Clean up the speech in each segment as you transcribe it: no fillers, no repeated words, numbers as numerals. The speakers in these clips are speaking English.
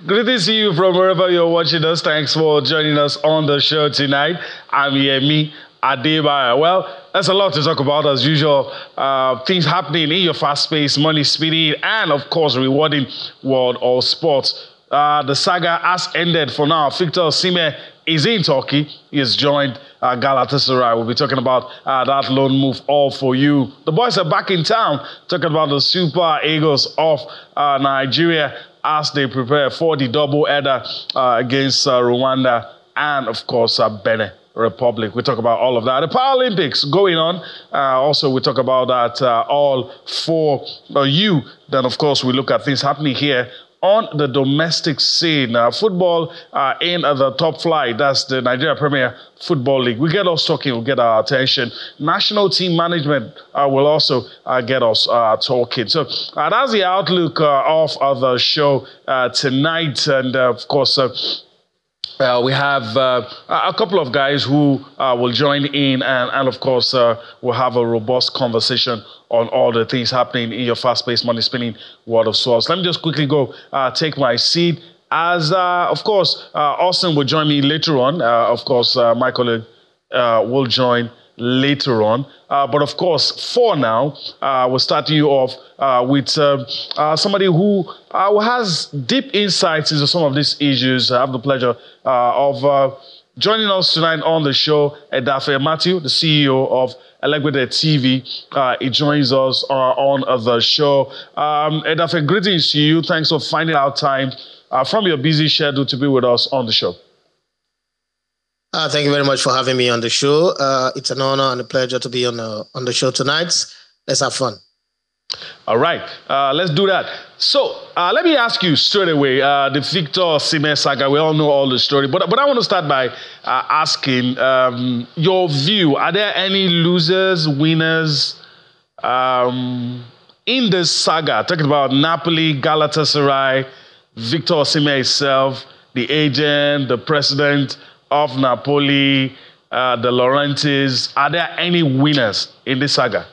Greetings to you from wherever you're watching us. Thanks for joining us on the show tonight. I'm Yemi Adebaya. Well, there's a lot to talk about as usual. Things happening in your fast-paced, money-speeding, and of course, rewarding world of sports. The saga has ended for now. Victor Osimhen is in Turkey. He has joined Galatasaray. We'll be talking about that loan move all for you. The boys are back in town talking about the Super Eagles of Nigeria as they prepare for the double header against Rwanda and, of course, Benin Republic. We talk about all of that. The Paralympics going on. Also, we talk about that all for you. Then, of course, we look at things happening here on the domestic scene. Football in the top flight. That's the Nigeria Premier Football League. We get us talking, we'll get our attention. National team management will also get us talking. So that's the outlook of the show tonight. And of course, we have a couple of guys who will join in, and of course, we'll have a robust conversation on all the things happening in your fast-paced, money-spinning world of sports. Let me just quickly go take my seat. As, of course, Austin will join me later on. Of course, my colleague will join later on. But of course, for now, we'll start you off with somebody who has deep insights into some of these issues. I have the pleasure of joining us tonight on the show, Edafe Matthew, the CEO of Elegbede TV. He joins us on the show. Edafe, greetings to you. Thanks for finding out time from your busy schedule to be with us on the show. Thank you very much for having me on the show. It's an honor and a pleasure to be on the show tonight. Let's have fun. All right, let's do that. So let me ask you straight away, the Victor Osimhen saga, we all know all the story, but I want to start by asking your view. Are there any losers, winners in this saga? Talking about Napoli, Galatasaray, Victor Osimhen himself, the agent, the president of Napoli, the Laurentiis. Are there any winners in this saga?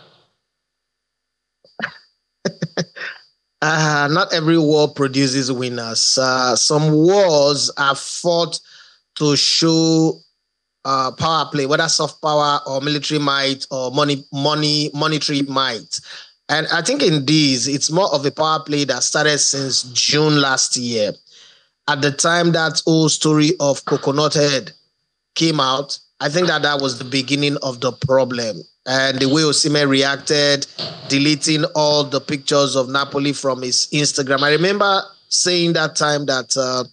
Not every war produces winners. Some wars are fought to show power play, whether soft power or military might or monetary might. And I think in these, it's more of a power play that started since June last year. At the time that whole story of Coconut Head came out, I think that was the beginning of the problem. And the way Osimhen reacted, deleting all the pictures of Napoli from his Instagram. I remember saying that time that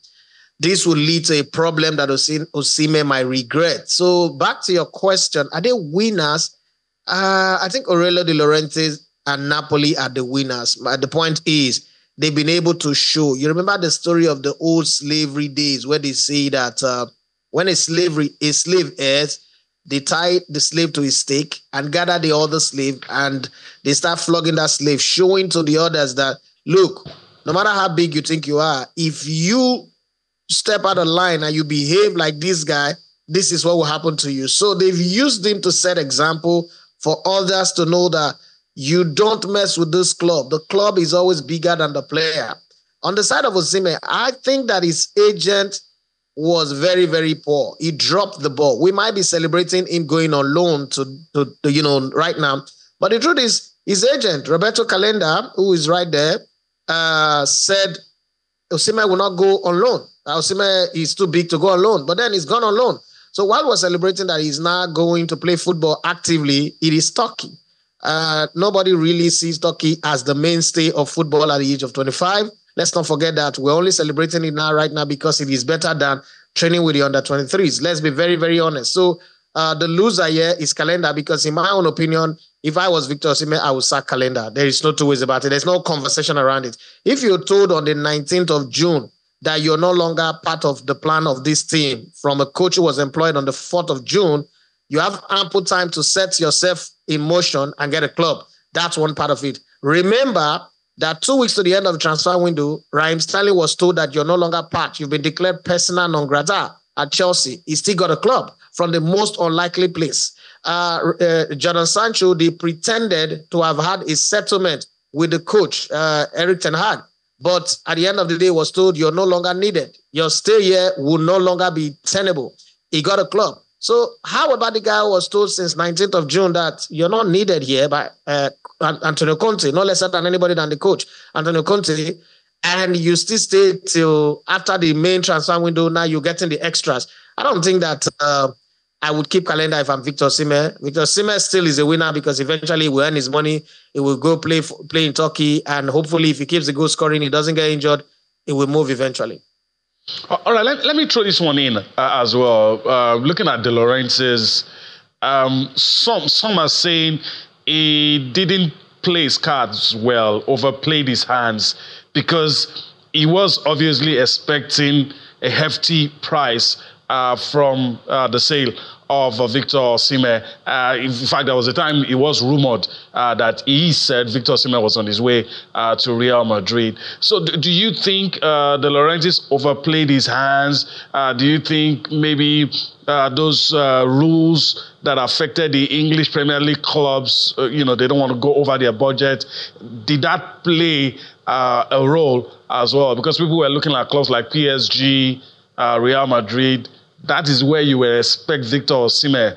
this would lead to a problem that Osimhen might regret. So back to your question, are they winners? I think Aurelio De Laurentiis and Napoli are the winners. The point is, they've been able to show. You remember the story of the old slavery days where they say that when a slave heirs, they tie the slave to his stake and gather the other slave and they start flogging that slave, showing to the others that, look, no matter how big you think you are, if you step out of line and you behave like this guy, this is what will happen to you. So they've used him to set example for others to know that you don't mess with this club. The club is always bigger than the player. On the side of Osimhen, I think that his agent was very, very poor. He dropped the ball. We might be celebrating him going on loan to right now. But the truth is, his agent, Roberto Calenda, who is right there, said Osimhen will not go on loan. Osimhen is too big to go on loan. But then he's gone on loan. So while we're celebrating that he's now going to play football actively, it is Turkey. Nobody really sees Turkey as the mainstay of football at the age of 25. Let's not forget that we're only celebrating it right now because it is better than training with the under-23s. Let's be very, very honest. So the loser here is Calenda because in my own opinion, if I was Victor Osimhen, I would sack Calenda. There is no two ways about it. There's no conversation around it. If you're told on the 19th of June that you're no longer part of the plan of this team from a coach who was employed on the 4th of June, you have ample time to set yourself in motion and get a club. That's one part of it. Remember that 2 weeks to the end of the transfer window, Raheem Sterling was told that you're no longer part. You've been declared persona non grata at Chelsea. He still got a club from the most unlikely place. Jadon Sancho, they pretended to have had a settlement with the coach, Eric Ten Hag. But at the end of the day, was told you're no longer needed. Your stay here will no longer be tenable. He got a club. So how about the guy who was told since 19th of June that you're not needed here by Antonio Conte, no lesser than anybody than the coach, Antonio Conte, and you still stay till after the main transfer window, now you're getting the extras. I don't think that I would keep calendar if I'm Victor Osimhen. Victor Osimhen still is a winner because eventually he will earn his money. He will go play in Turkey, and hopefully if he keeps the goal scoring, he doesn't get injured, he will move eventually. All right, let me throw this one in as well. Looking at De Laurentiis, some are saying he didn't play his cards well, overplayed his hands, because he was obviously expecting a hefty price from the sale of Victor Osimhen. In fact, there was a time it was rumored that he said Victor Osimhen was on his way to Real Madrid. So do you think De Laurentiis overplayed his hands? Do you think maybe those rules that affected the English Premier League clubs, they don't want to go over their budget, did that play a role as well? Because people were looking at clubs like PSG, Real Madrid. That is where you would expect Victor Osimhen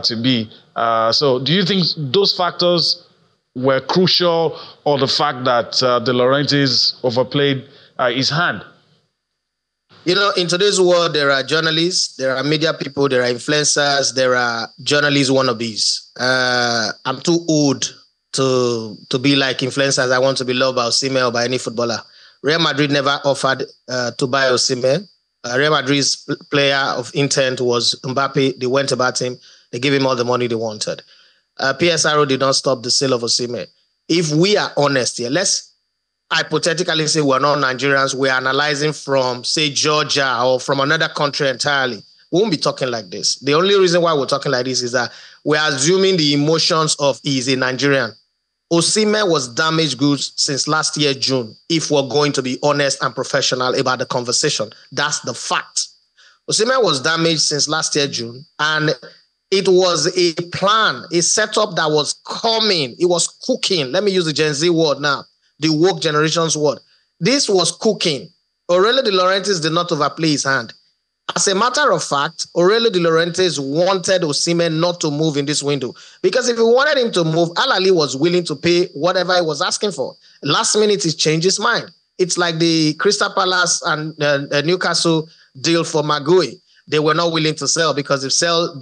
to be. So do you think those factors were crucial, or the fact that De Laurentiis overplayed his hand? In today's world, there are journalists, there are media people, there are influencers, there are journalist wannabes. I'm too old to be like influencers. I want to be loved by Osimhen or by any footballer. Real Madrid never offered to buy Osimhen. Real Madrid's player of intent was Mbappe. They went about him. They gave him all the money they wanted. PSRO did not stop the sale of Osimhen. If we are honest here, let's hypothetically say we're not Nigerians. We're analyzing from, say, Georgia or from another country entirely. We won't be talking like this. The only reason why we're talking like this is that we're assuming the emotions of he's a Nigerian. Osimhen was damaged goods since last year, June, if we're going to be honest and professional about the conversation. That's the fact. Osimhen was damaged since last year, June, and it was a plan, a setup that was coming. It was cooking. Let me use the Gen Z word now, the woke generation's word. This was cooking. Aurelio De Laurentiis did not overplay his hand. As a matter of fact, Aurelio De Laurentiis wanted Osimhen not to move in this window, because if he wanted him to move, Al Ahly was willing to pay whatever he was asking for. Last minute, he changed his mind. It's like the Crystal Palace and Newcastle deal for Maguire. They were not willing to sell because they sold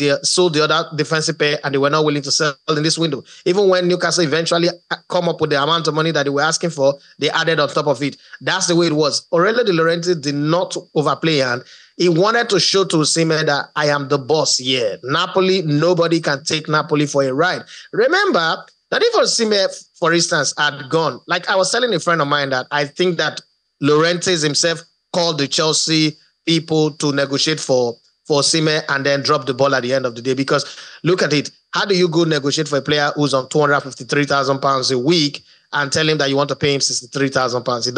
the other defensive pair, and they were not willing to sell in this window. Even when Newcastle eventually come up with the amount of money that they were asking for, they added on top of it. That's the way it was. Aurelio De Laurentiis did not overplay, and he wanted to show to Osimhen that I am the boss here. Napoli, nobody can take Napoli for a ride. Remember that if Osimhen, for instance, had gone, like I was telling a friend of mine that I think that Laurentiis himself called the Chelsea people to negotiate for Osimhen and then drop the ball at the end of the day. Because look at it. How do you go negotiate for a player who's on £253,000 a week and tell him that you want to pay him £63,000?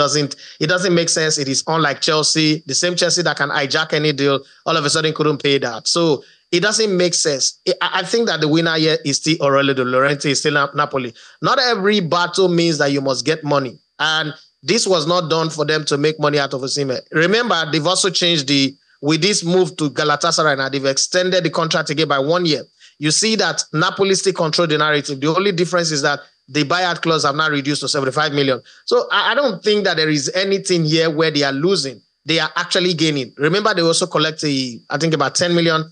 It doesn't make sense. It is unlike Chelsea, the same Chelsea that can hijack any deal, all of a sudden couldn't pay that. So it doesn't make sense. I think that the winner here is still Aurelio De Laurentiis, still Napoli. Not every battle means that you must get money. And this was not done for them to make money out of Osimhen. Remember, they've also changed with this move to Galatasaray now, they've extended the contract again by 1 year. You see that Napoli still control the narrative. The only difference is that the buyout clause have now reduced to 75 million. So I don't think that there is anything here where they are losing. They are actually gaining. Remember, they also collect I think about 10 million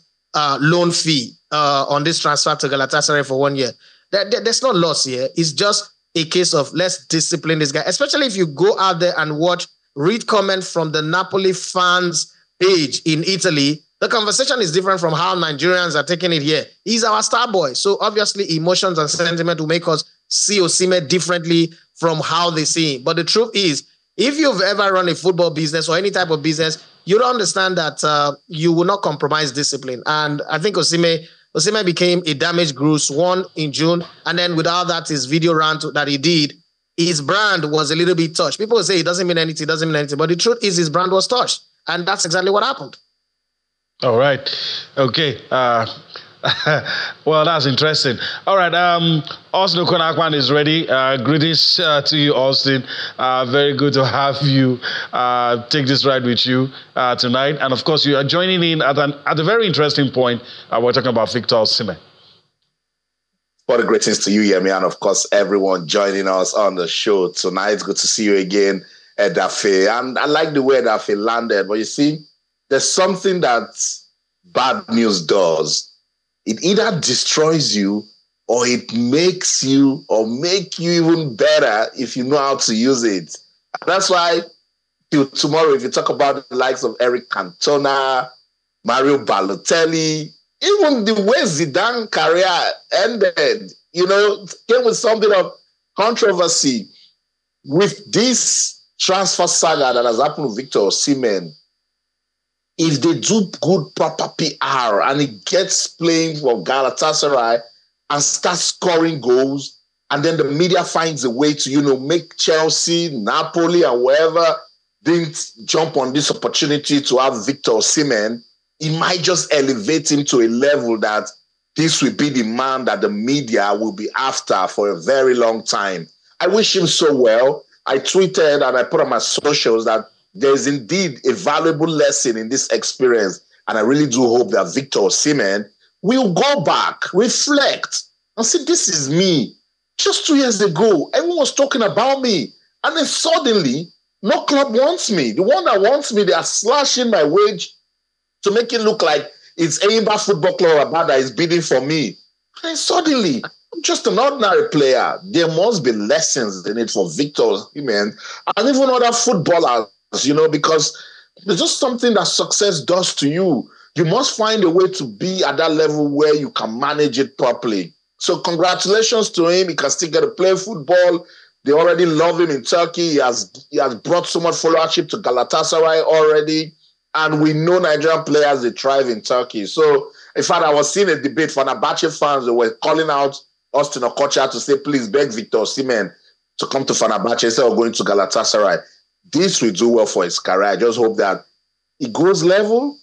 loan fee on this transfer to Galatasaray for 1 year. There's no loss here. It's just a case of let's discipline this guy, especially if you go out there and read comments from the Napoli fans page in Italy. The conversation is different from how Nigerians are taking it here. He's our star boy. So obviously emotions and sentiment will make us see Osimhen differently from how they see him. But the truth is, if you've ever run a football business or any type of business, you don't understand that you will not compromise discipline. And I think Osimhen became a damaged goose, one in June. And then without that, his video rant that he did, his brand was a little bit touched. People will say it doesn't mean anything, But the truth is his brand was touched. And that's exactly what happened. All right. Okay. Well, that's interesting. All right, Austin Okonakwan is ready. Greetings to you, Austin. Very good to have you take this ride with you tonight. And of course, you are joining in at a very interesting point. We're talking about Victor Osimhen. What a greetings to you, Yemi, and of course, everyone joining us on the show tonight. It's good to see you again, Edafe. And I like the way Edafe landed. But you see, there's something that bad news does. It either destroys you or it makes you or make you even better if you know how to use it. That's why tomorrow, if you talk about the likes of Eric Cantona, Mario Balotelli, even the way Zidane career ended, came with something of controversy. With this transfer saga that has happened with Victor Osimhen, if they do good, proper PR and he gets playing for Galatasaray and starts scoring goals, and then the media finds a way to, make Chelsea, Napoli, and wherever didn't jump on this opportunity to have Victor Osimhen, it might just elevate him to a level that this will be the man that the media will be after for a very long time. I wish him so well. I tweeted and I put on my socials that there's indeed a valuable lesson in this experience. And I really do hope that Victor Osimhen will go back, reflect, and say, this is me. Just 2 years ago, everyone was talking about me. And then suddenly, no club wants me. The one that wants me, they are slashing my wage to make it look like it's Enyimba Football Club that is bidding for me. And then suddenly, I'm just an ordinary player. There must be lessons in it for Victor Osimhen and even other footballers, because there's just something that success does to you. You must find a way to be at that level where you can manage it properly. So congratulations to him. He can still get to play football. They already love him in Turkey. He has brought so much followership to Galatasaray already. And we know Nigerian players, they thrive in Turkey. So, in fact, I was seeing a debate for Fenerbahce fans who were calling out Austin Okocha to say, please beg Victor Osimhen to come to Fenerbahce instead of going to Galatasaray. This will do well for his career. I just hope that he goes level,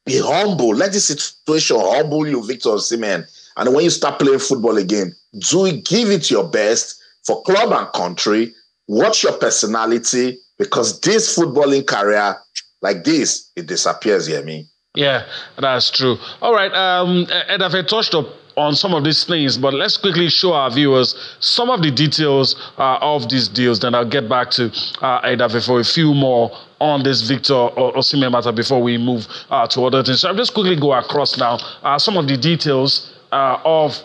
be humble. Let this situation humble you, Victor Osimhen. And when you start playing football again, give it your best for club and country. Watch your personality, because this footballing career, like this, it disappears, Yemi. Yeah, that's true. All right, Edafe touched up on some of these things, but let's quickly show our viewers some of the details of these deals. Then I'll get back to Edafe for a few more on this Victor Osimhen matter before we move to other things. So I'll just quickly go across now some of the details of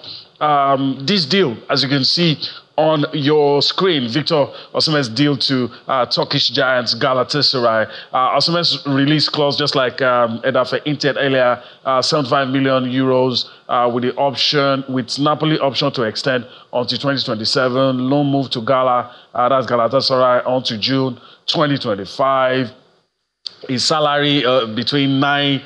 this deal. As you can see on your screen, Victor Osimhen's deal to Turkish giants Galatasaray. Osimhen's release clause, just like Edafe hinted earlier, 75 million euros with Napoli option to extend until 2027. Loan move to that's Galatasaray, until June 2025. His salary between 9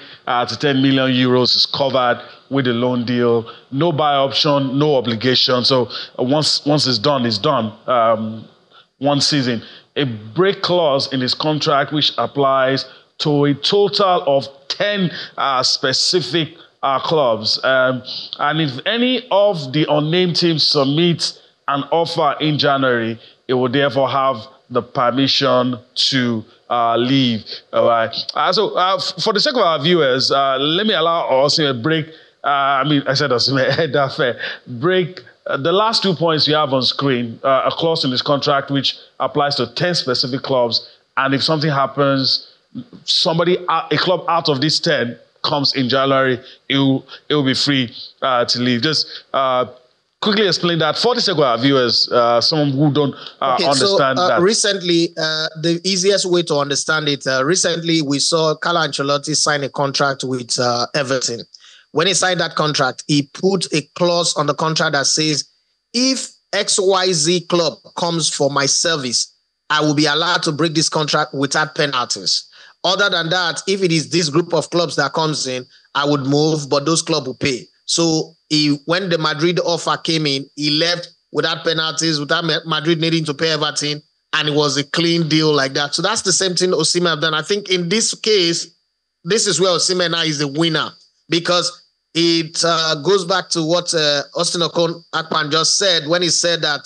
to 10 million euros is covered with the loan deal. No buy option, no obligation. So once it's done, it's done. 1 season. A break clause in his contract which applies to a total of 10 specific clubs. And if any of the unnamed teams submit an offer in January, it will therefore have the permission to leave. All right. So for the sake of our viewers, let me allow us a break. Break the last 2 points you have on screen, a clause in this contract which applies to 10 specific clubs. And if something happens, a club out of these 10 comes in January, it will be free to leave. Just quickly explain that for the sake of our viewers, some who don't understand that. Recently, the easiest way to understand it, recently we saw Carlo Ancelotti sign a contract with Everton. When he signed that contract, he put a clause on the contract that says, if XYZ club comes for my service, I will be allowed to break this contract without penalties. Other than that, if it is this group of clubs that comes in, I would move, but those clubs will pay. So when the Madrid offer came in, he left without penalties, without Madrid needing to pay Everton, and it was a clean deal like that. So that's the same thing Osimhen have done. I think in this case, this is where Osimhen now is the winner, because it goes back to what Austin Okon-Akpan just said when he said that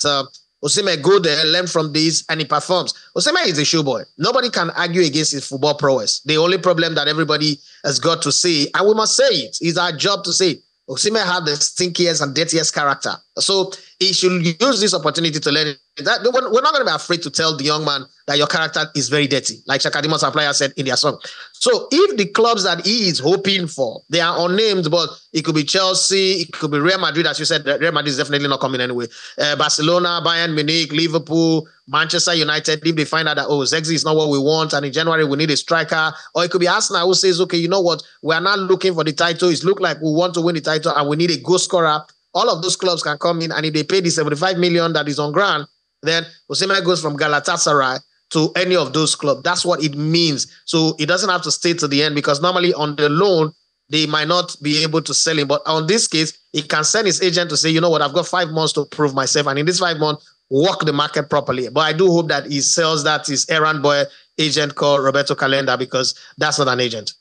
Osimhen go there, learn from this, and he performs. Osimhen is a showboy. Nobody can argue against his football prowess. The only problem that everybody has got to say, and we must say it, is our job to say, Osimhen had the stinkiest and dirtiest character. So he should use this opportunity to learn that. We're not going to be afraid to tell the young man that your character is very dirty, like Shakadimo Supplier said in their song. So if the clubs that he is hoping for, they are unnamed, but it could be Chelsea, it could be Real Madrid, as you said, Real Madrid is definitely not coming anyway. Barcelona, Bayern Munich, Liverpool, Manchester United, if they find out that, Zexi is not what we want, and in January we need a striker, or it could be Arsenal who says, okay, you know what, we are not looking for the title. It looks like we want to win the title and we need a goal scorer. All of those clubs can come in, and if they pay the 75 million that is on ground, then Osimhen goes from Galatasaray to any of those clubs. That's what it means. So it doesn't have to stay to the end, because normally on the loan, they might not be able to sell him. But on this case, he can send his agent to say, you know what, I've got 5 months to prove myself. And in this 5 months, work the market properly. But I do hope that he sells that his errand boy agent called Roberto Calenda, because that's not an agent.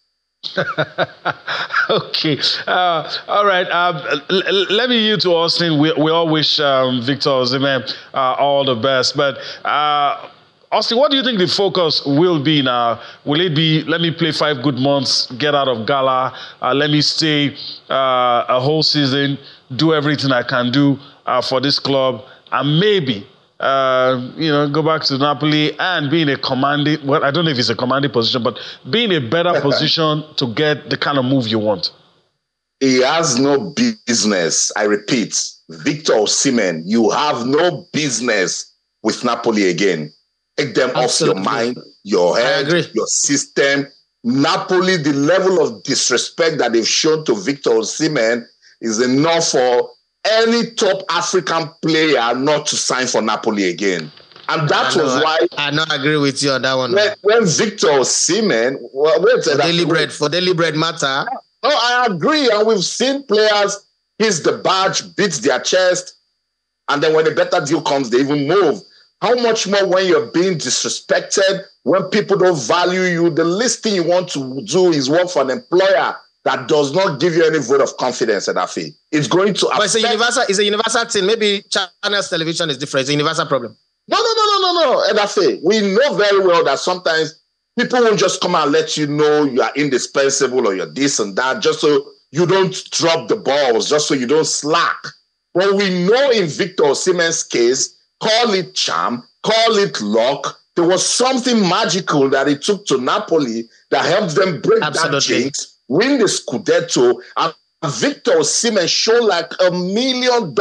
Okay. All right. Let me yield to Austin. We all wish Victor Osimhen all the best. But Austin, what do you think the focus will be now? Will it be, let me play 5 good months, get out of Gala, let me stay a whole season, do everything I can do for this club, and maybe go back to Napoli and be in a commanding, well, I don't know if it's a commanding position, but be in a better position to get the kind of move you want? He has no business. I repeat, Victor Osimhen, you have no business with Napoli again. Take them Absolutely. off your mind, your head, your system. Napoli, the level of disrespect that they've shown to Victor Osimhen is enough for any top African player not to sign for Napoli again. And that was why I not agree with you on that one. When Victor Osimhen, for daily bread matter. No, I agree. And we've seen players kiss the badge, beat their chest, and then when a better deal comes, they even move. How much more when you're being disrespected, when people don't value you? The least thing you want to do is work for an employer that does not give you any vote of confidence, Edafe. It's going to affect... But it's a universal thing. Maybe Channels Television is different. It's a universal problem. No, Edafe. We know very well that sometimes people won't just come and let you know you are indispensable or you're this and that, just so you don't drop the balls, just so you don't slack. But we know in Victor Osimhen's case, call it charm, call it luck, there was something magical that it took to Napoli that helped them break that jinx, win the Scudetto, and Victor Osimhen showed like $1 million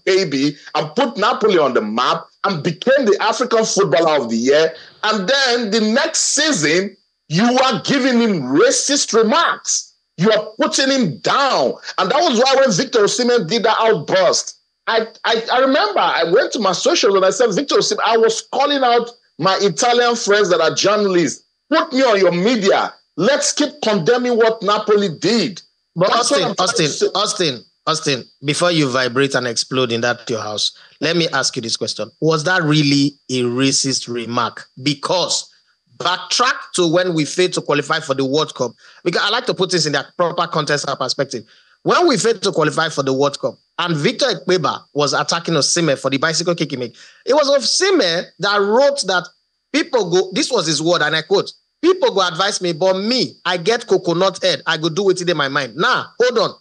baby and put Napoli on the map and became the African Footballer of the Year. And then the next season, you are giving him racist remarks. You are putting him down. And that was why when Victor Osimhen did that outburst, I remember I went to my socials and I said, Victor Osimhen, I was calling out my Italian friends that are journalists. Put me on your media. Let's keep condemning what Napoli did. But Austin, before you vibrate and explode in that your house, let me ask you this question. Was that really a racist remark? Because backtrack to when we failed to qualify for the World Cup. Because I like to put this in that proper context and perspective. When we failed to qualify for the World Cup and Victor Ekpeba was attacking Osimhen for the bicycle kick he made, it was Osimhen that wrote that people go, this was his word, and I quote, people go advise me, but me, I get coconut head. I go do it in my mind. Now, hold on.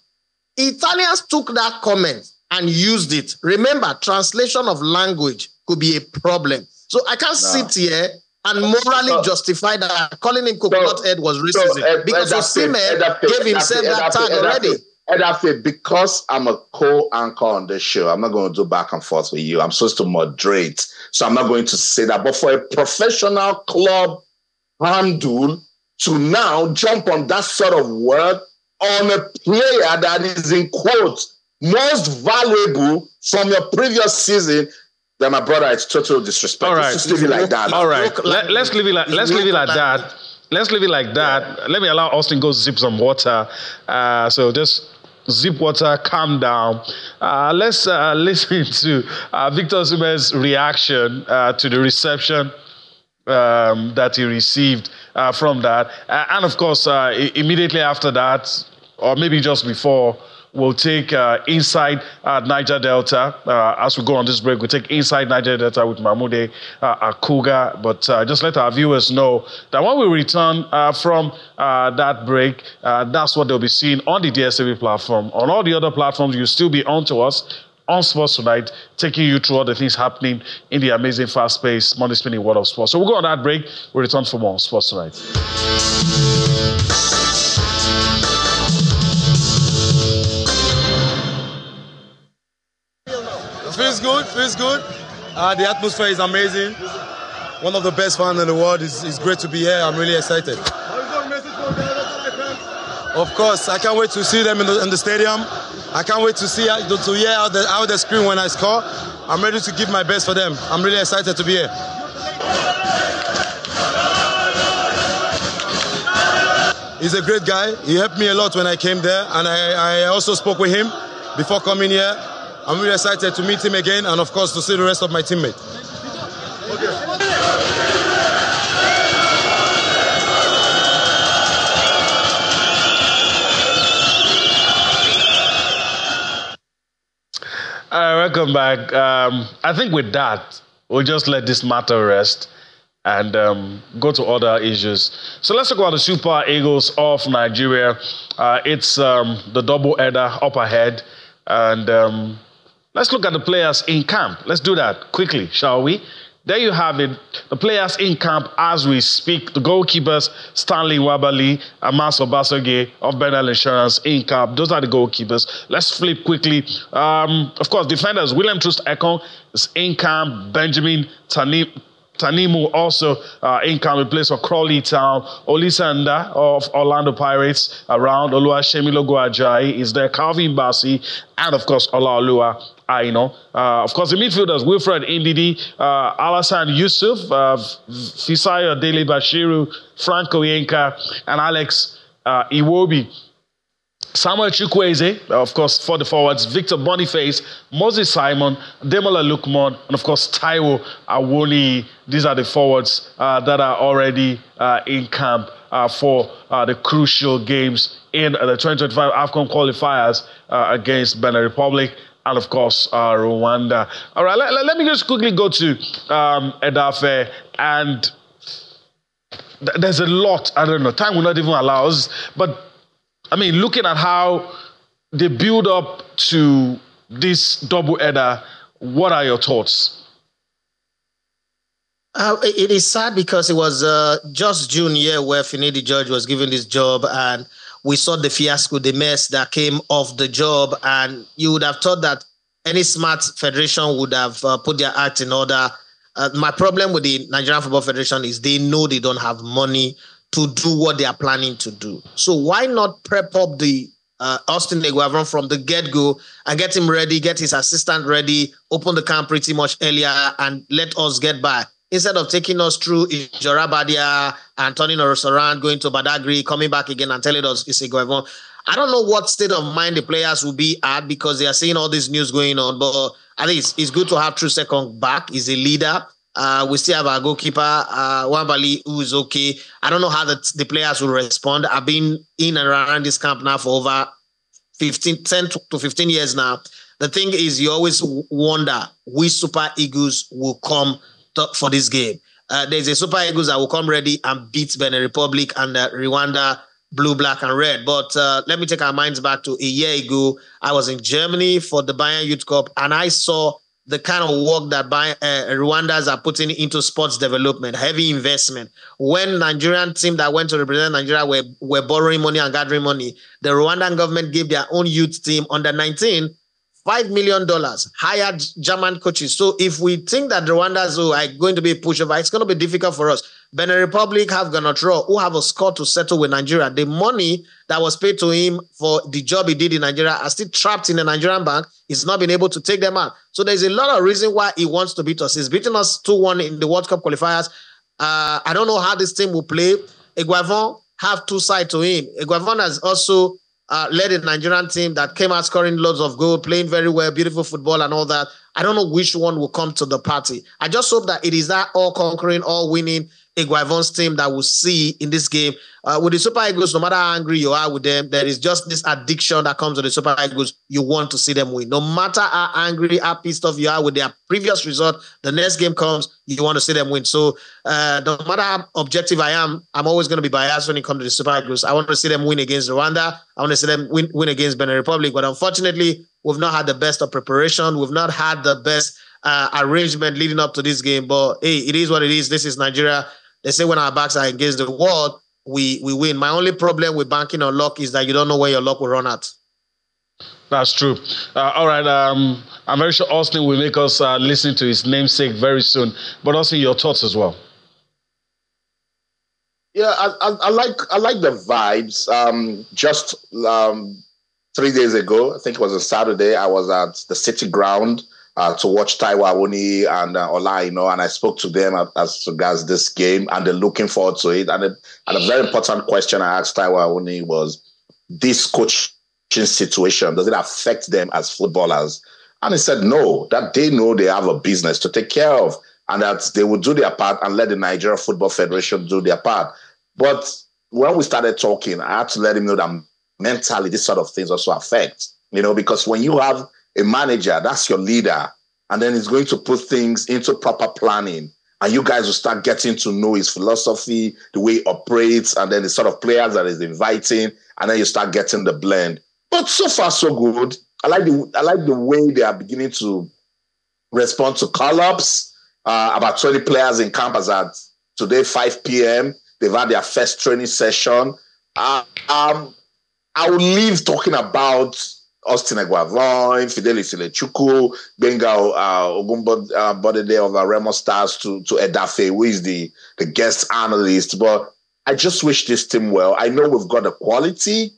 Italians took that comment and used it. Remember, translation of language could be a problem. So I can't sit here and morally justify that calling him coconut head was racism. Because Osimhen gave himself that tag already. Edafe, because I'm a co-anchor on this show, I'm not going to do back and forth with you. I'm supposed to moderate. So I'm not going to say that. But for a professional club handle to now jump on that sort of word on a player that is in quotes most valuable from your previous season, then my brother, it's total disrespect. All right, let's leave it like that. All right, let's leave it like that. Let's leave it like that. Yeah. Let me allow Austin go zip some water. So just zip water, calm down. Let's listen to Victor Osimhen's reaction to the reception that he received from that. And of course, immediately after that, or maybe just before, we'll take inside Niger Delta. As we go on this break, we'll take inside Niger Delta with Mahmoud Akuga. But just let our viewers know that when we return from that break, that's what they'll be seeing on the DSTV platform. On all the other platforms, you'll still be on to us on Sports Tonight, taking you through all the things happening in the amazing, fast-paced, money-spinning world of sports. So we'll go on that break. We'll return for more on Sports Tonight. Feels good. The atmosphere is amazing. One of the best fans in the world. It's great to be here. I'm really excited. Of course, I can't wait to see them in the stadium. I can't wait to hear how they scream when I score. I'm ready to give my best for them. I'm really excited to be here. He's a great guy. He helped me a lot when I came there, and I also spoke with him before coming here. I'm really excited to meet him again, and of course to see the rest of my teammates. Welcome back. I think with that, we'll just let this matter rest and go to other issues. So let's talk about the Super Eagles of Nigeria. It's the double header up ahead, and let's look at the players in camp. Let's do that quickly, shall we? There you have it. The players in camp as we speak. The goalkeepers, Stanley Wabali, Amas Obasoge of Bernal Insurance in camp. Those are the goalkeepers. Let's flip quickly. Of course, defenders, William Troost Ekong is in camp. Benjamin Tanimu also in camp, replaced for Crawley Town. Olisanda of Orlando Pirates around. Oluwashemi Logo Ajayi is there. Calvin Bassi, and of course, Olaoluwa Aino. Of course, the midfielders, Wilfred Indidi, Alassane Yusuf, Fisayo Dele Bashiru, Frank Oyenka, and Alex Iwobi. Samuel Chukwueze, of course, for the forwards, Victor Boniface, Moses Simon, Demola Lukman, and of course, Taiwo Awoni. These are the forwards that are already in camp for the crucial games in the 2025 AFCON qualifiers against Benin Republic and, of course, Rwanda. All right, let me just quickly go to Edafe, and there's a lot, I don't know, time will not even allow us, but I mean, looking at how they build up to this double header, what are your thoughts? It is sad because it was just June here where Finidi George was given this job, and we saw the fiasco, the mess that came off the job, and you would have thought that any smart federation would have put their act in order. My problem with the Nigerian Football Federation is they know they don't have money to do what they are planning to do. So why not prep up the Austin Eguavoen from the get-go and get him ready, get his assistant ready, open the camp pretty much earlier, and let us get by, instead of taking us through Ijora Badia and turning us around, going to Badagry, coming back again and telling us it's Eguavoen. I don't know what state of mind the players will be at because they are seeing all this news going on, but at least it's good to have Troost Ekong back. He's a leader. We still have our goalkeeper, Wambali, who is okay. I don't know how the players will respond. I've been in and around this camp now for over 10 to 15 years now. The thing is, you always wonder which Super Eagles will come for this game. There's a Super Eagles that will come ready and beat Benin Republic and Rwanda, blue, black, and red. But let me take our minds back to a year ago. I was in Germany for the Bayern Youth Cup, and I saw the kind of work that Rwandans are putting into sports development, heavy investment. When Nigerian team that went to represent Nigeria were borrowing money and gathering money, the Rwandan government gave their own youth team under 19 $5 million, hired German coaches. So if we think that the Rwandans are going to be a pushover, it's going to be difficult for us. Benin Republic have Ganotro, who have a score to settle with Nigeria. The money that was paid to him for the job he did in Nigeria are still trapped in the Nigerian bank. He's not been able to take them out. So there's a lot of reason why he wants to beat us. He's beaten us 2-1 in the World Cup qualifiers. I don't know how this team will play. Eguavoen have two sides to him. Eguavoen has also led a Nigerian team that came out scoring loads of goals, playing very well, beautiful football and all that. I don't know which one will come to the party. I just hope that it is that all-conquering, all-winning Iguavon's team that we'll see in this game. With the Super Eagles, no matter how angry you are with them, there is just this addiction that comes with the Super Eagles. You want to see them win. No matter how angry, how pissed off you are with their previous result, the next game comes, you want to see them win. So no matter how objective I am, I'm always going to be biased when it comes to the Super Eagles. I want to see them win against Rwanda. I want to see them win against Benin Republic. But unfortunately, we've not had the best of preparation. We've not had the best arrangement leading up to this game. But hey, it is what it is. This is Nigeria. They say when our backs are against the wall, we win. My only problem with banking on luck is that you don't know where your luck will run at. That's true. All right. I'm very sure Austin will make us listen to his namesake very soon. But Austin, your thoughts as well. Yeah, I like the vibes. Just 3 days ago, I think it was a Saturday, I was at the City Ground to watch Taiwo Awoniyi and Ola Aina, and I spoke to them as regards this game, and they're looking forward to it. And a very important question I asked Taiwo Awoniyi was, this coaching situation, does it affect them as footballers? And he said no, that they know they have a business to take care of, and that they will do their part and let the Nigeria Football Federation do their part. But when we started talking, I had to let him know that mentally this sort of things also affect, because when you have a manager, that's your leader, and then he's going to put things into proper planning, and you guys will start getting to know his philosophy, the way he operates, and then the sort of players that he's inviting, and then you start getting the blend. But so far, so good. I like the way they are beginning to respond to call-ups. About 20 players in camp as at today, 5 p.m. They've had their first training session. I will leave talking about Austin Iguavon, Fidelis Ilechukwu, Benga Ogunbode of Remo Stars to Edafe, who is the guest analyst. But I just wish this team well. I know we've got the quality.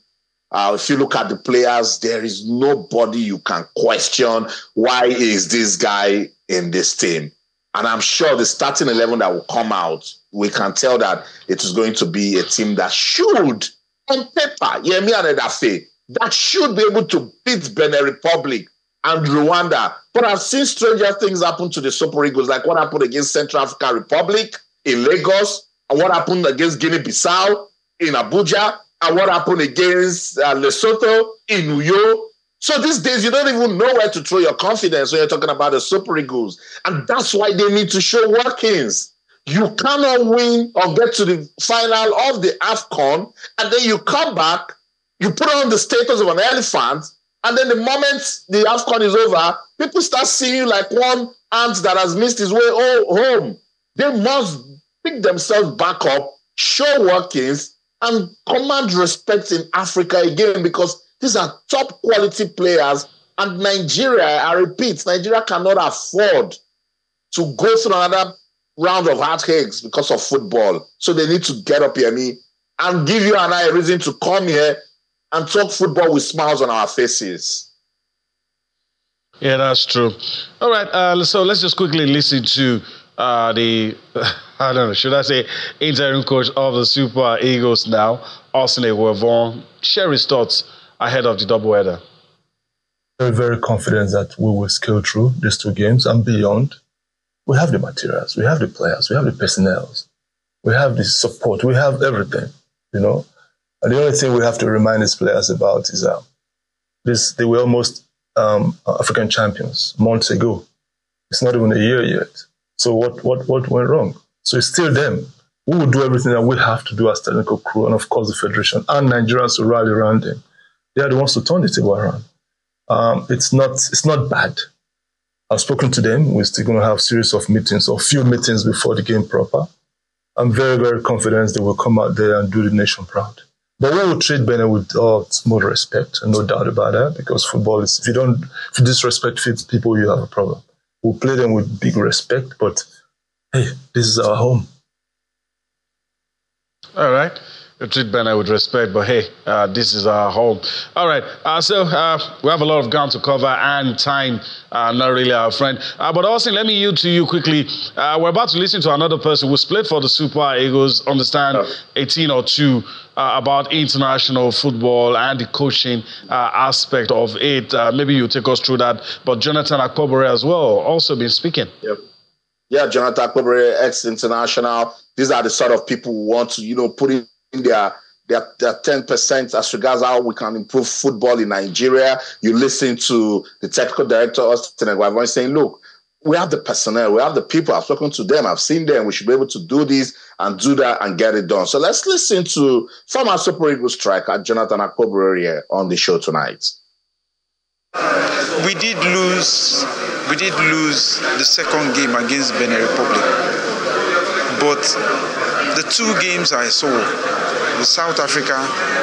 If you look at the players, there is nobody you can question. Why is this guy in this team? And I'm sure the starting 11 that will come out, we can tell that it is going to be a team that should, on paper, Yemi and Edafe, that should be able to beat Benin Republic and Rwanda. But I've seen stranger things happen to the Super Eagles, like what happened against Central African Republic in Lagos, and what happened against Guinea-Bissau in Abuja, and what happened against Lesotho in Uyo. So these days, you don't even know where to throw your confidence when you're talking about the Super Eagles. And that's why they need to show workings. You cannot win or get to the final of the AFCON, and then you come back, you put on the status of an elephant, and then the moment the AFCON is over, people start seeing you like one ant that has missed his way home. They must pick themselves back up, show workings, and command respect in Africa again, because these are top quality players. And Nigeria, I repeat, Nigeria cannot afford to go through another round of heartaches because of football. So they need to get up here, and give you and I a reason to come here and talk football with smiles on our faces. Yeah, that's true. All right, so let's just quickly listen to the, I don't know, should I say interim coach of the Super Eagles now, Austin Iguavon, share his thoughts ahead of the doubleheader. Very, very confident that we will scale through these two games and beyond. We have the materials, we have the players, we have the personnel, we have the support, we have everything, And the only thing we have to remind these players about is they were almost African champions months ago. It's not even a year yet. So what went wrong? So it's still them. We will do everything that we have to do as technical crew, and of course the federation and Nigerians to rally around them. They are the ones to turn the table around. It's not bad. I've spoken to them. We're still going to have a series of meetings, or few meetings before the game proper. I'm very, very confident they will come out there and do the nation proud. But we will treat Benin with more respect, and no doubt about that, because football is, if you disrespect people, you have a problem. We'll play them with big respect, but hey, this is our home. All right. You treat Benin with respect, but hey, this is our home. All right. So we have a lot of ground to cover, and time not really our friend. But Austin, let me yield to you quickly. We're about to listen to another person who split for the Super Eagles, understand 18 or 2 about international football and the coaching aspect of it. Maybe you take us through that. But Jonathan Akpobore as well, also been speaking. Yep. Yeah, Jonathan Akpobere, ex-international. These are the sort of people who want to, put in their 10% as regards how we can improve football in Nigeria. You listen to the technical director, Austin Eguavoen, saying, look, we have the personnel, we have the people. I've spoken to them, I've seen them. We should be able to do this and do that and get it done. So let's listen to former Super Eagles striker Jonathan Akpobere here on the show tonight. We did lose the second game against Benin Republic. But the two games I saw, the South Africa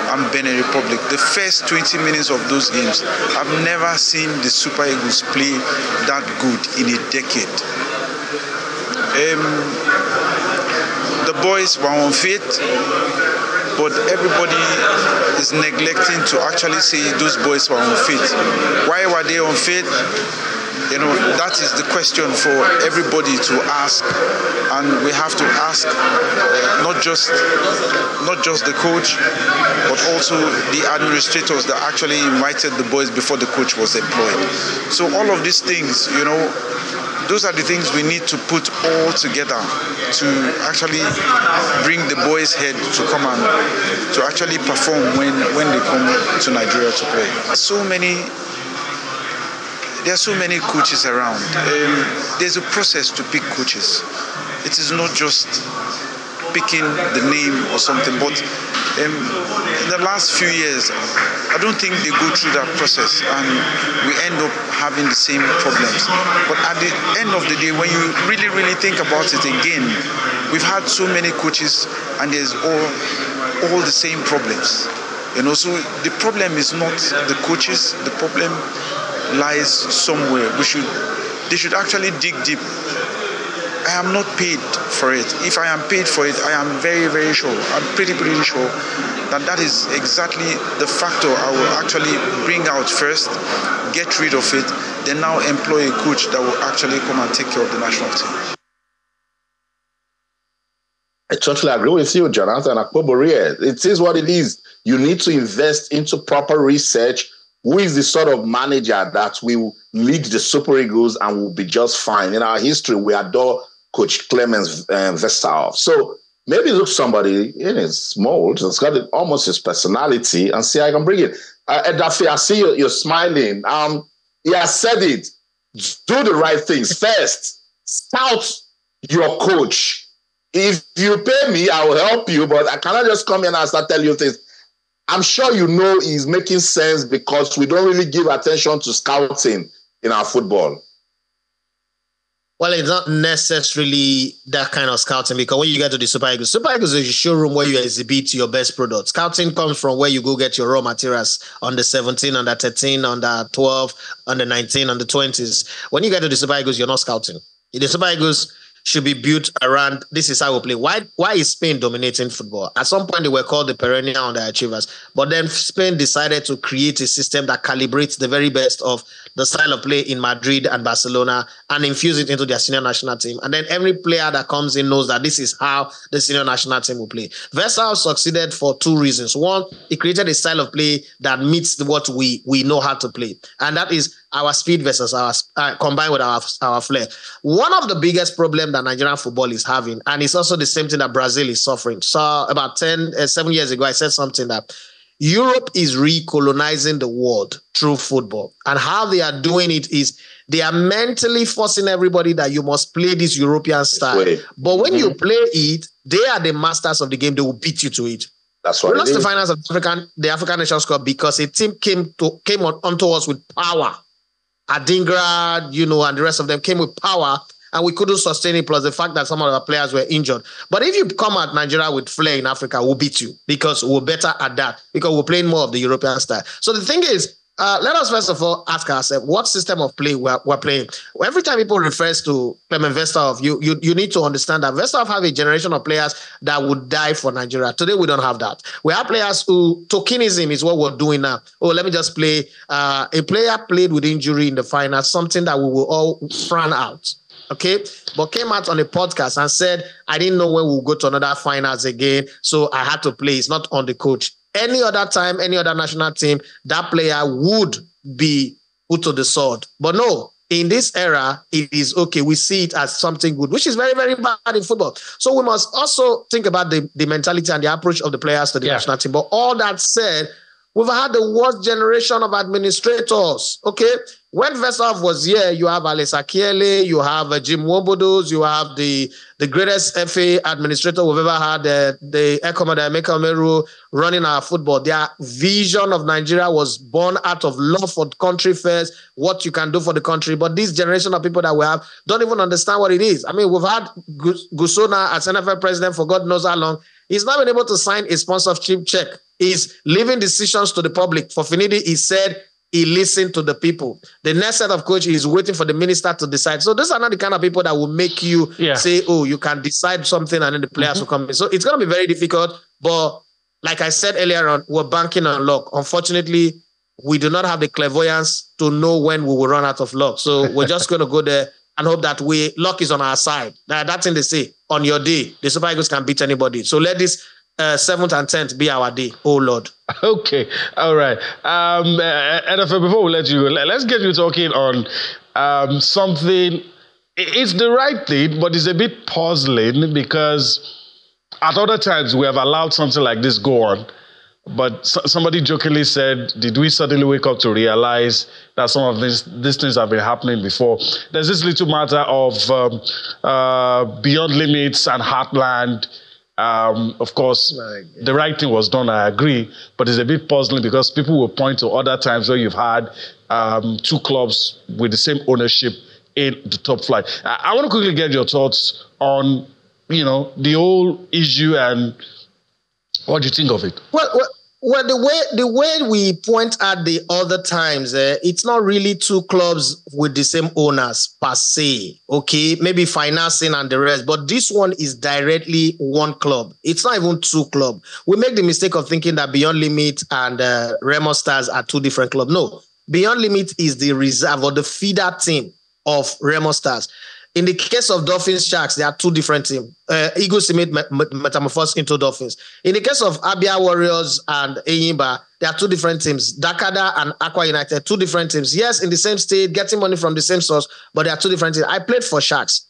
and Benin Republic, the first 20 minutes of those games, I've never seen the Super Eagles play that good in a decade. The boys were unfit, but everybody is neglecting to actually say those boys were unfit. Why were they unfit? That is the question for everybody to ask, and we have to ask not just the coach, but also the administrators that actually invited the boys before the coach was employed. So all of these things, those are the things we need to put all together to actually bring the boys' head to come and to actually perform when they come to Nigeria to play. There are so many coaches around. There's a process to pick coaches. It is not just picking the name or something, but in the last few years, I don't think they go through that process and we end up having the same problems. But at the end of the day, when you really, really think about it again, we've had so many coaches and there's all the same problems. So the problem is not the coaches, the problem lies somewhere. They should actually dig deep. I am not paid for it. If I am paid for it, I am very, very sure. I'm pretty sure that is exactly the factor I will actually bring out first, get rid of it, then now employ a coach that will actually come and take care of the national team. I totally agree with you, Jonathan Akpobere. It is what it is. You need to invest into proper research. Who is the sort of manager that will lead the Super Eagles and will be just fine? In our history, we adore Coach Clemens Westerhoff. So maybe look somebody in his mold, it's got almost his personality, and see how I can bring it. Edafe, I see you're smiling. He has said it. Do the right things first. Scout your coach. If you pay me, I will help you, but I cannot just come in and start telling you things. I'm sure he's making sense because we don't really give attention to scouting in our football. Well, it's not necessarily that kind of scouting because when you get to the Super Eagles is a showroom where you exhibit your best product. Scouting comes from where you go get your raw materials on the 17, on the 13, on the 12, on the 19, on the 20s. When you get to the Super Eagles, you're not scouting. The Super Eagles should be built around this is how we play. Why is Spain dominating football? At some point, they were called the perennial underachievers. But then Spain decided to create a system that calibrates the very best of the style of play in Madrid and Barcelona and infuse it into their senior national team. And then every player that comes in knows that this is how the senior national team will play. Westerhoff succeeded for two reasons. One, he created a style of play that meets what we know how to play. And that is our speed versus our combined with our flair. One of the biggest problems that Nigerian football is having, and it's also the same thing that Brazil is suffering. So about 7 years ago, I said something that Europe is recolonizing the world through football. And how they are doing it is they are mentally forcing everybody that you must play this European style. But when you play it, they are the masters of the game. They will beat you to it. That's what we lost the finals of the African Nations Cup because a team came onto us with power. Adingra, and the rest of them came with power, and we couldn't sustain it, plus the fact that some of our players were injured. But if you come at Nigeria with flair in Africa, we'll beat you because we're better at that, because we're playing more of the European style. So the thing is, let us first of all ask ourselves what system of play we're playing. Every time people refer to Clement Westerhoff, you need to understand that Westerhoff have a generation of players that would die for Nigeria. Today, we don't have that. We have players who, tokenism is what we're doing now. Oh, let me just play. A player played with injury in the final, something that we will all frown out. Okay, but came out on a podcast and said, I didn't know when we'll go to another finals again, so I had to play. It's not on the coach. Any other time, any other national team, that player would be put to the sword. But no, in this era, it is okay. We see it as something good, which is very, very bad in football. So we must also think about the mentality and the approach of the players to the national team. But all that said, we've had the worst generation of administrators, okay? When Versov was here, you have Alex Akiele, you have Jim Wobodos, you have the greatest FA administrator we've ever had, the Ekomada Emeka Omeru running our football. Their vision of Nigeria was born out of love for the country first, what you can do for the country. But this generation of people that we have don't even understand what it is. I mean, we've had Gusona as NFL president for God knows how long. He's not been able to sign a sponsorship check. He's leaving decisions to the public. For Finidi, he said he listened to the people. The next set of coach is waiting for the minister to decide. So these are not the kind of people that will make you say, oh, you can decide something and then the players will come in. So it's going to be very difficult. But like I said earlier on, we're banking on luck. Unfortunately, we do not have the clairvoyance to know when we will run out of luck. So we're just going to go there and hope that luck is on our side. That's in they say, on your day, the Super Eagles can beat anybody. So let this 7th and 10th be our day. Oh, Lord. Okay. All right. NFL, before we let you go, let's get you talking on something. It's the right thing, but it's a bit puzzling because at other times we have allowed something like this go on. But somebody jokingly said, did we suddenly wake up to realize that some of these things have been happening before? There's this little matter of Beyond Limits and Heartland. Of course, the right thing was done, I agree, but it's a bit puzzling because people will point to other times where you've had two clubs with the same ownership in the top flight. I want to quickly get your thoughts on, the whole issue and what do you think of it? Well, the way we point at the other times, it's not really two clubs with the same owners per se, okay? Maybe financing and the rest, but this one is directly one club. It's not even two clubs. We make the mistake of thinking that Beyond Limit and Remo Stars are two different clubs. No, Beyond Limit is the reserve or the feeder team of Remo Stars. In the case of Dolphins Sharks, there are two different teams. Eagles metamorphosed into Dolphins. In the case of Abia Warriors and Enyimba, there are two different teams. Dakada and Aqua United, two different teams. Yes, in the same state, getting money from the same source, but there are two different teams. I played for Sharks.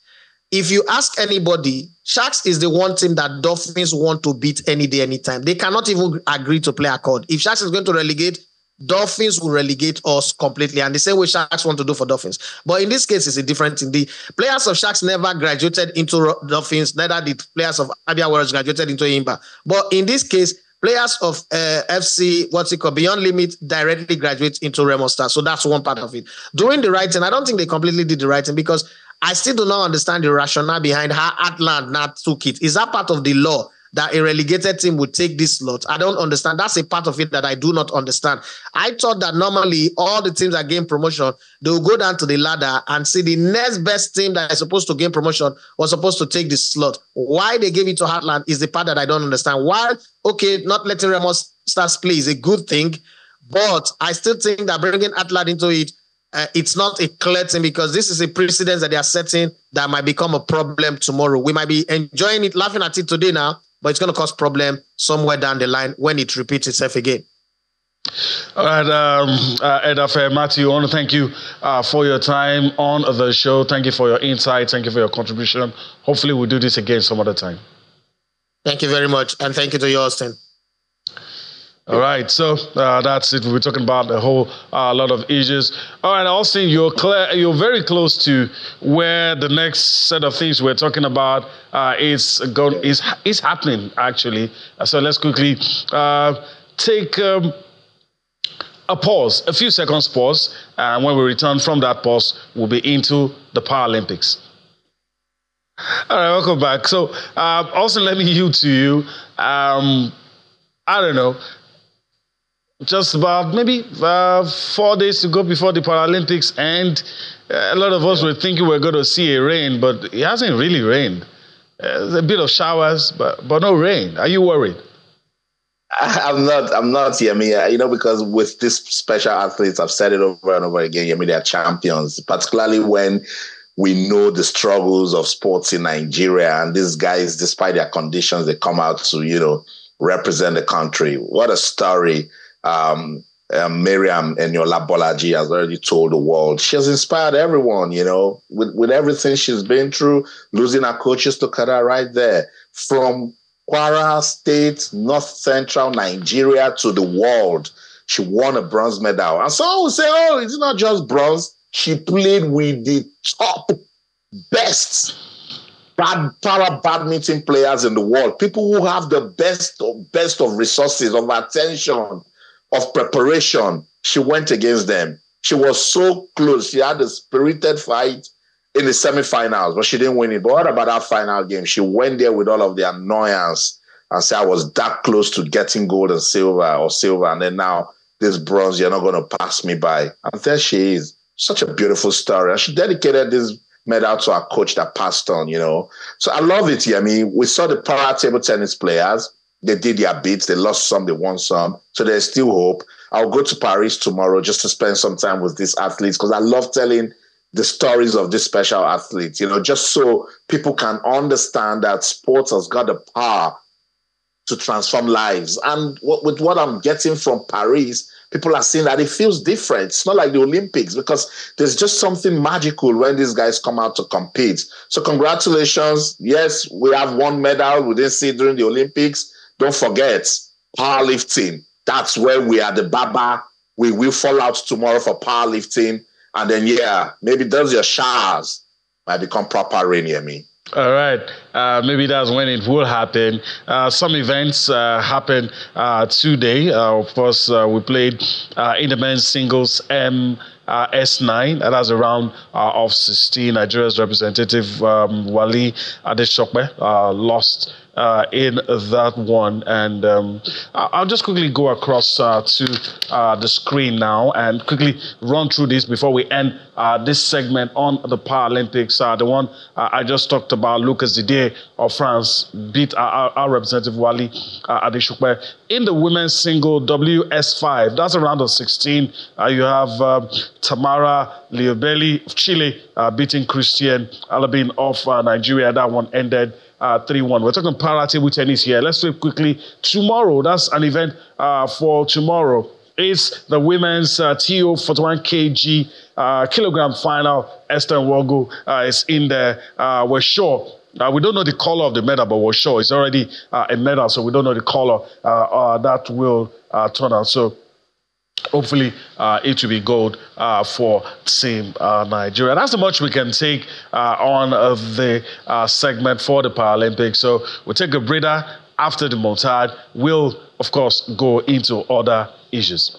If you ask anybody, Sharks is the one team that Dolphins want to beat any day, anytime. They cannot even agree to play accord. If Sharks is going to relegate, Dolphins will relegate us completely, and the same way Sharks want to do for Dolphins. But in this case, it's a different thing. The players of Sharks never graduated into Dolphins, neither did players of Abia Warriors graduated into Enyimba. But in this case, players of Beyond Limit directly graduate into Remo Stars. So that's one part of it. Doing the right thing, I don't think they completely did the right thing because I still do not understand the rationale behind how Atlant not took it. Is that part of the law that a relegated team would take this slot? I don't understand. That's a part of it that I do not understand. I thought that normally all the teams that gain promotion, they will go down to the ladder and see the next best team that is supposed to gain promotion was supposed to take this slot. Why they gave it to Heartland is the part that I don't understand. Why, not letting Remo Stars play is a good thing, but I still think that bringing Heartland into it, it's not a clear thing because this is a precedent that they are setting that might become a problem tomorrow. We might be enjoying it, laughing at it today now, but it's going to cause problem somewhere down the line when it repeats itself again. All right, Edafe, Matthew, I want to thank you for your time on the show. Thank you for your insights. Thank you for your contribution. Hopefully we'll do this again some other time. Thank you very much. And thank you to you, Austin. All right, so that's it. We're talking about a whole lot of issues. All right, Austin, you're very close to where the next set of things we're talking about is happening, actually. So let's quickly take a pause, a few seconds pause. And when we return from that pause, we'll be into the Paralympics. All right, welcome back. So, Austin, let me yield to you. I don't know. Just about maybe 4 days to go before the Paralympics, and a lot of us were thinking we're going to see a rain, but it hasn't really rained. There's a bit of showers, but no rain. Are you worried? I'm not, Yemi, because with these special athletes, I've said it over and over again, Yemi, they're champions, particularly when we know the struggles of sports in Nigeria, and these guys, despite their conditions, they come out to, represent the country. What a story. Miriam Eniola Bolaji has already told the world. She has inspired everyone, with everything she's been through, losing her coaches to Qatar right there. From Kwara State, North Central Nigeria to the world, she won a bronze medal. And some will say, oh, it's not just bronze. She played with the top, best para badminton players in the world, people who have the best of resources, of attention, of preparation. She went against them. She was so close. She had a spirited fight in the semifinals, but she didn't win it. But what about that final game? She went there with all of the annoyance and said, I was that close to getting gold and silver, and then now this bronze, you're not going to pass me by. And there she is. Such a beautiful story. And she dedicated this medal to our coach that passed on, So I love it here. I mean, we saw the para table tennis players. They did their bits. They lost some, they won some. So there's still hope. I'll go to Paris tomorrow just to spend some time with these athletes because I love telling the stories of these special athletes, just so people can understand that sports has got the power to transform lives. And with what I'm getting from Paris, people are saying that it feels different. It's not like the Olympics because there's just something magical when these guys come out to compete. So congratulations. Yes, we have one medal we didn't see during the Olympics. Don't forget, powerlifting. That's where we are the Baba. We will fall out tomorrow for powerlifting. And then, maybe those your showers might become proper rain near me. All right. Maybe that's when it will happen. Some events happen today. Of course, we played in the men's singles S9. That's a round of 16. Nigeria's representative, Wale Adesope, lost in that one. And I'll just quickly go across to the screen now and quickly run through this before we end this segment on the Paralympics. The one I just talked about, Lucas Didier of France beat our representative Wale Adesope. In the women's single WS5, that's a round of 16. You have Tamara Liobeli of Chile beating Christian Alabin of Nigeria. That one ended 3-1. We're talking para table tennis here. Let's flip quickly. Tomorrow, that's an event for tomorrow. It's the women's TO 41 kg kilogram final. Esther Nwogu is in there. We're sure. We don't know the color of the medal, but we're sure it's already a medal, so we don't know the color that will turn out. So hopefully it will be gold for Team Nigeria. That's how much we can take on the segment for the Paralympics. So we'll take a breather. After the montage, we'll, of course, go into other issues.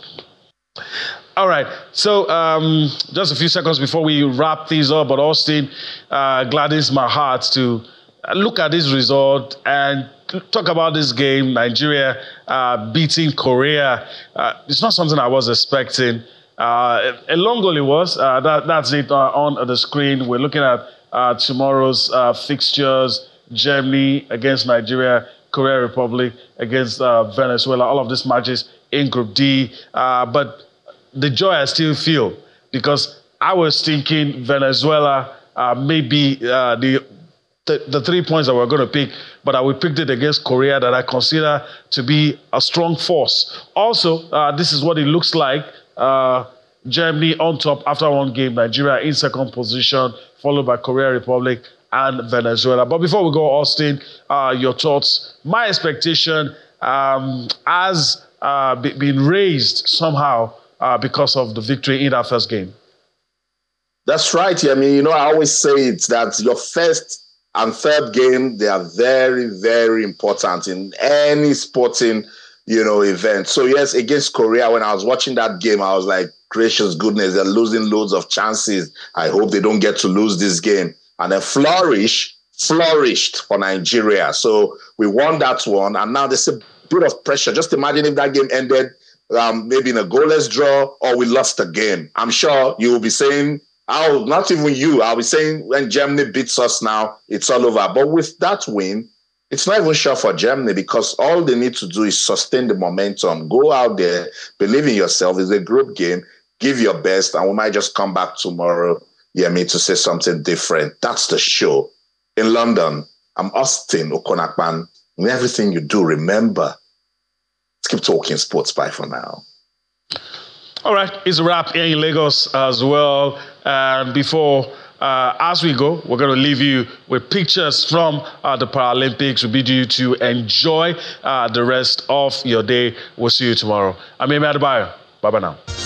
All right, so just a few seconds before we wrap things up, but Austin gladdens my heart to look at this result and talk about this game, Nigeria beating Korea. It's not something I was expecting. A long goal it was. That's it on the screen. We're looking at tomorrow's fixtures. Germany against Nigeria, Korea Republic against Venezuela. All of these matches in Group D. But the joy I still feel, because I was thinking Venezuela maybe the 3 points that we're going to pick, but we picked it against Korea that I consider to be a strong force. Also, this is what it looks like. Germany on top after one game, Nigeria in second position, followed by Korea Republic and Venezuela. But before we go, Austin, your thoughts. My expectation has been raised somehow because of the victory in that first game. That's right. I mean, I always say it that your first and third game, they are very, very important in any sporting, event. So yes, against Korea, when I was watching that game, I was like, gracious goodness, they're losing loads of chances. I hope they don't get to lose this game. And then flourished for Nigeria. So we won that one. And now there's a bit of pressure. Just imagine if that game ended maybe in a goalless draw or we lost the game. I'm sure you will be saying, not even you, I'll be saying when Germany beats us now, it's all over. But with that win, it's not even sure for Germany because all they need to do is sustain the momentum. Go out there, believe in yourself. It's a group game. Give your best, and we might just come back tomorrow, to say something different. That's the show. In London, I'm Austin Okonakpan. In everything you do, remember, let's keep talking sports. Bye for now. All right, it's a wrap here in Lagos as well. And before, as we go, we're going to leave you with pictures from the Paralympics. We bid you to enjoy the rest of your day. We'll see you tomorrow. I'm Amy Adebayo. Bye-bye now.